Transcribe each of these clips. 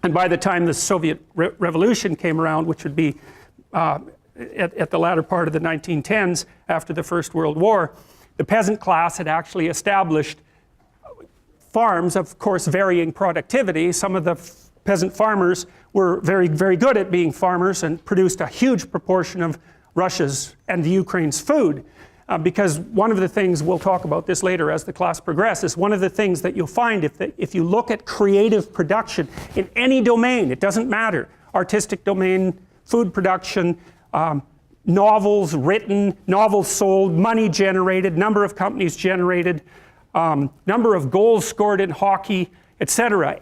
And by the time the Soviet Revolution came around, which would be at the latter part of the 1910s, after the First World War, the peasant class had actually established farms, of course, varying productivity. Some of the peasant farmers were very, very good at being farmers and produced a huge proportion of Russia's and the Ukraine's food. Because one of the things, we'll talk about this later as the class progresses, one of the things that you'll find if you look at creative production in any domain, it doesn't matter, artistic domain, food production, novels written, novels sold, money generated, number of companies generated, number of goals scored in hockey, etc.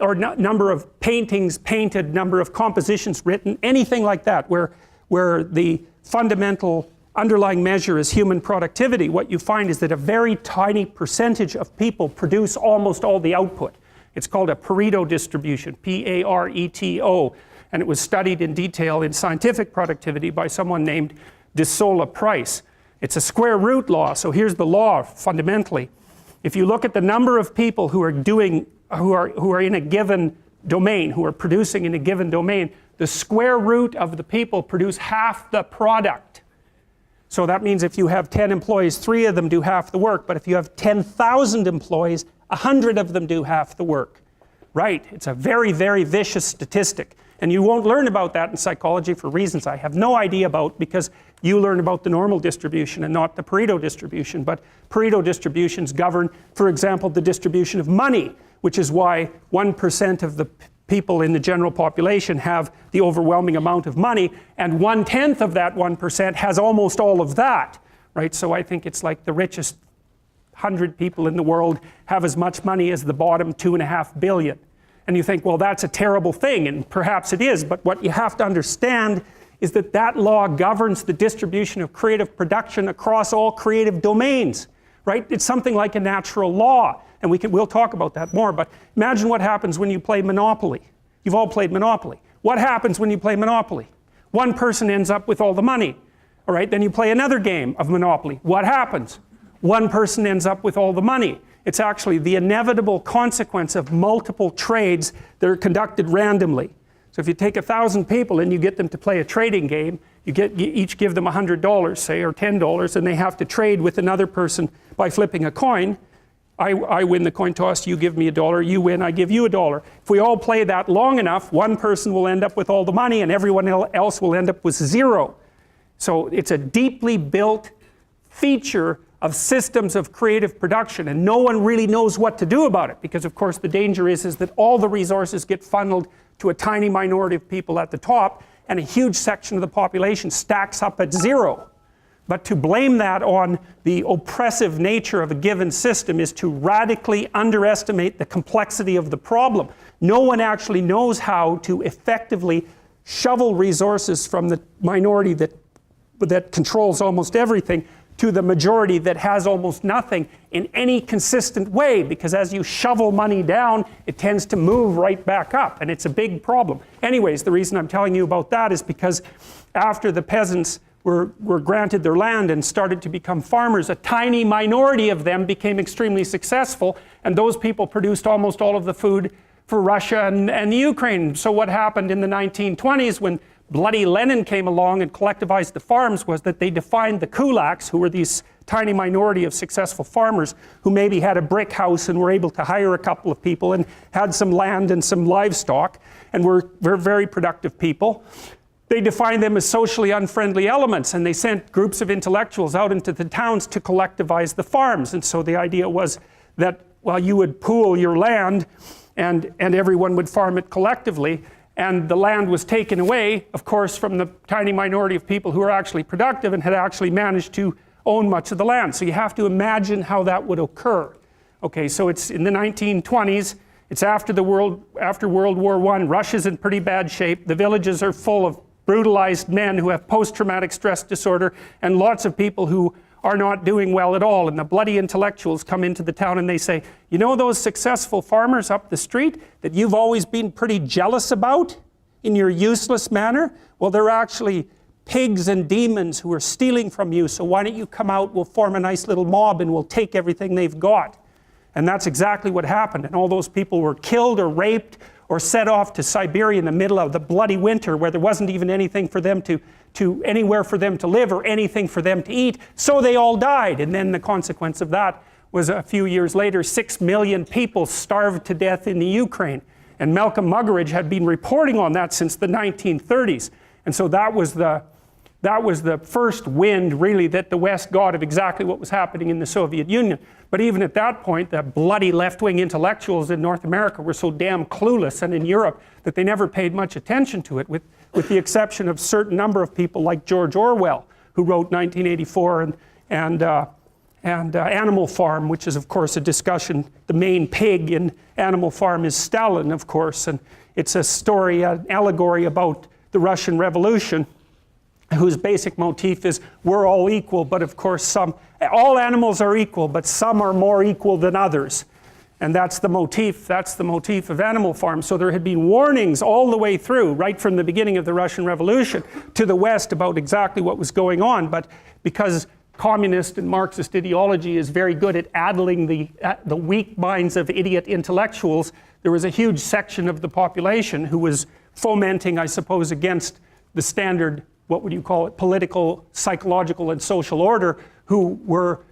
Or number of paintings painted, number of compositions written, anything like that, where the fundamental underlying measure is human productivity, what you find is that a very tiny percentage of people produce almost all the output. It's called a Pareto distribution, P-A-R-E-T-O, and it was studied in detail in scientific productivity by someone named de Sola Price. It's a square root law, so here's the law fundamentally. If you look at the number of people who are in a given domain, who are producing in a given domain, the square root of the people produce half the product. So that means if you have 10 employees, 3 of them do half the work, but if you have 10,000 employees, 100 of them do half the work. Right, it's a very, very vicious statistic. And you won't learn about that in psychology for reasons I have no idea about, because you learn about the normal distribution and not the Pareto distribution. But Pareto distributions govern, for example, the distribution of money, which is why 1% of the people in the general population have the overwhelming amount of money, and 1/10 of that 1% has almost all of that, right? So I think it's like the richest 100 people in the world have as much money as the bottom 2.5 billion. And you think, well, that's a terrible thing, and perhaps it is, but what you have to understand is that that law governs the distribution of creative production across all creative domains, right? It's something like a natural law. And we'll talk about that more, but imagine what happens when you play Monopoly. You've all played Monopoly. What happens when you play Monopoly? One person ends up with all the money. All right, then you play another game of Monopoly. What happens? One person ends up with all the money. It's actually the inevitable consequence of multiple trades that are conducted randomly. So if you take 1,000 people and you get them to play a trading game, you each give them $100, say, or $10, and they have to trade with another person by flipping a coin. I win the coin toss, you give me $1, you win, I give you $1. If we all play that long enough, one person will end up with all the money and everyone else will end up with 0. So it's a deeply built feature of systems of creative production, and no one really knows what to do about it, because of course the danger is that all the resources get funneled to a tiny minority of people at the top, and a huge section of the population stacks up at 0. But to blame that on the oppressive nature of a given system is to radically underestimate the complexity of the problem. No one actually knows how to effectively shovel resources from the minority that controls almost everything to the majority that has almost nothing in any consistent way, because as you shovel money down, it tends to move right back up, and it's a big problem. Anyways, the reason I'm telling you about that is because after the peasants were granted their land and started to become farmers, a tiny minority of them became extremely successful, and those people produced almost all of the food for Russia and the Ukraine. So what happened in the 1920s when bloody Lenin came along and collectivized the farms was that they defined the kulaks, who were these tiny minority of successful farmers who maybe had a brick house and were able to hire a couple of people and had some land and some livestock and were very productive people. They defined them as socially unfriendly elements, and they sent groups of intellectuals out into the towns to collectivize the farms. And so the idea was that, well, you would pool your land and everyone would farm it collectively, and the land was taken away, of course, from the tiny minority of people who were actually productive and had actually managed to own much of the land. So you have to imagine how that would occur. Okay, so it's in the 1920s, it's after World War I, Russia's in pretty bad shape, the villages are full of brutalized men who have post-traumatic stress disorder, and lots of people who are not doing well at all, and the bloody intellectuals come into the town and they say, you know those successful farmers up the street that you've always been pretty jealous about in your useless manner? Well, they're actually pigs and demons who are stealing from you, so why don't you come out, we'll form a nice little mob and we'll take everything they've got. And that's exactly what happened, and all those people were killed or raped or set off to Siberia in the middle of the bloody winter where there wasn't even anything for them anywhere for them to live or anything for them to eat, so they all died. And then the consequence of that was a few years later, 6 million people starved to death in the Ukraine. And Malcolm Muggeridge had been reporting on that since the 1930s. And so that was the first wind, really, that the West got of exactly what was happening in the Soviet Union. But even at that point, the bloody left-wing intellectuals in North America were so damn clueless, and in Europe, that they never paid much attention to it, with the exception of a certain number of people like George Orwell, who wrote 1984 and Animal Farm, which is, of course, a discussion. The main pig in Animal Farm is Stalin, of course, and it's a story, an allegory about the Russian Revolution, whose basic motif is we're all equal, but of course all animals are equal, but some are more equal than others. And that's the motif of Animal Farm. So there had been warnings all the way through, right from the beginning of the Russian Revolution, to the West about exactly what was going on. But because communist and Marxist ideology is very good at addling the weak minds of idiot intellectuals, there was a huge section of the population who was fomenting, I suppose, against the standard, what would you call it, political, psychological, and social order, who were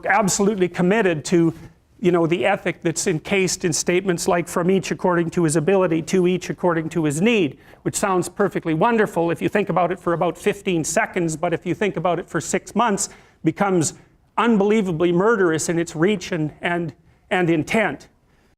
absolutely committed to, you know, the ethic that's encased in statements like from each according to his ability, to each according to his need, which sounds perfectly wonderful if you think about it for about 15 seconds, but if you think about it for 6 months, becomes unbelievably murderous in its reach and intent.